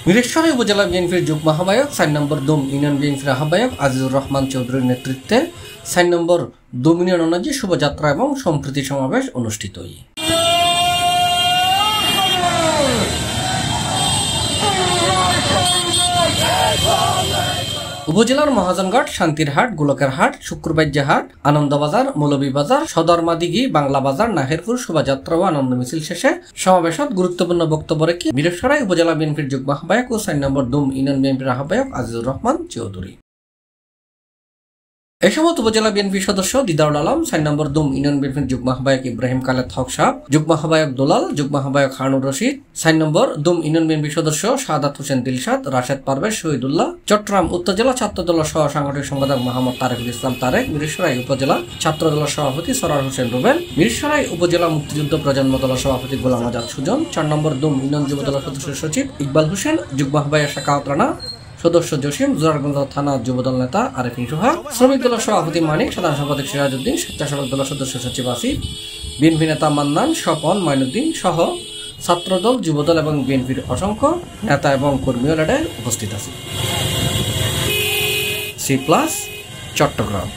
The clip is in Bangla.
মিরেশ্বরাই উপজেলা বিএনপির যুগ্ম আহ্বায়ক 4 নম্বর দুম ইউনিয়ন বিএনপির আহ্বায়ক আজিজুর রহমান চৌধুরীর নেতৃত্বে 4 নম্বর দুম ইউনিয়ন অনুযায়ী শোভাযাত্রা এবং সম্প্রীতি সমাবেশ অনুষ্ঠিত হয়। উপজেলার মহাজনঘাট, শান্তিরহাট, গোলকেরহাট, শুক্রবাইজ্যাহাট, আনন্দবাজার, মৌলভীবাজার, সদরমাদিঘি, বাংলা বাজার, নাহেরপুর শোভাযাত্রা ও আনন্দ মিছিল শেষে সমাবেশত গুরুত্বপূর্ণ বক্তব্য রেখে মিরেশ্বরাই উপজেলা বিএনপির যুগ্ম আহ্বায়ক ও 4 নম্বর দুম ইউনিয়ন বিএনপির আহ্বায়ক আজিজুর রহমান চৌধুরী। এই সময় উপজেলা বিএনপি সদস্য দিদারুল আলম, 4 নম্বর দুম ইউনিয়ন বিএনপির যুগ্ম আহ্বায়ক ইব্রাহিম কালেদ হক সাহেব, যুগ্ম আহ্বায়ক দুলাল, যুগ্ম আহ্বায়ক হারুনুর রশিদ, 4 নম্বর দুম ইউনিয়ন বিএনপি সদস্য শাহাদাত হোসেন দিলশাদ, রাশেদ পারভেজ, শহীদুল্লাহ, চট্টগ্রাম উত্তর জেলা ছাত্র দলের সহ সাংগঠনিক সম্পাদক মোহাম্মদ তারেকুল ইসলাম তারেক, মিরেশ্বরাই উপজেলা ছাত্র দলের সভাপতি সরার হোসেন রুবেল, মিরেশ্বরাই উপজেলা মুক্তিযুদ্ধ প্রজন্ম দলের সভাপতি গোলাম আজাদ সুজন, 4 নম্বর দুম ইউনিয়ন যুব দলের সদস্য সচিব ইকবাল হোসেন, যুগ্ম আহ্বায়ক শাকাওয়াত রানা, সদস্য জসিম, জোরারগঞ্জ থানা যুবদল নেতা আরেফিন সোহাগ, শ্রমিক দলের সভাপতি মানিক, সাধারণ সম্পাদক সিরাজউদ্দিন, স্বেচ্ছাসেবক দলের সদস্য সচিব আসিফ, বিএনপি নেতা মান্নান, স্বপন, মাইনুদ্দিন সহ ছাত্রদল, যুবদল এবং বিএনপির অসংখ্য নেতা এবং কর্মীও উপস্থিত আছে। C+ চট্টগ্রাম।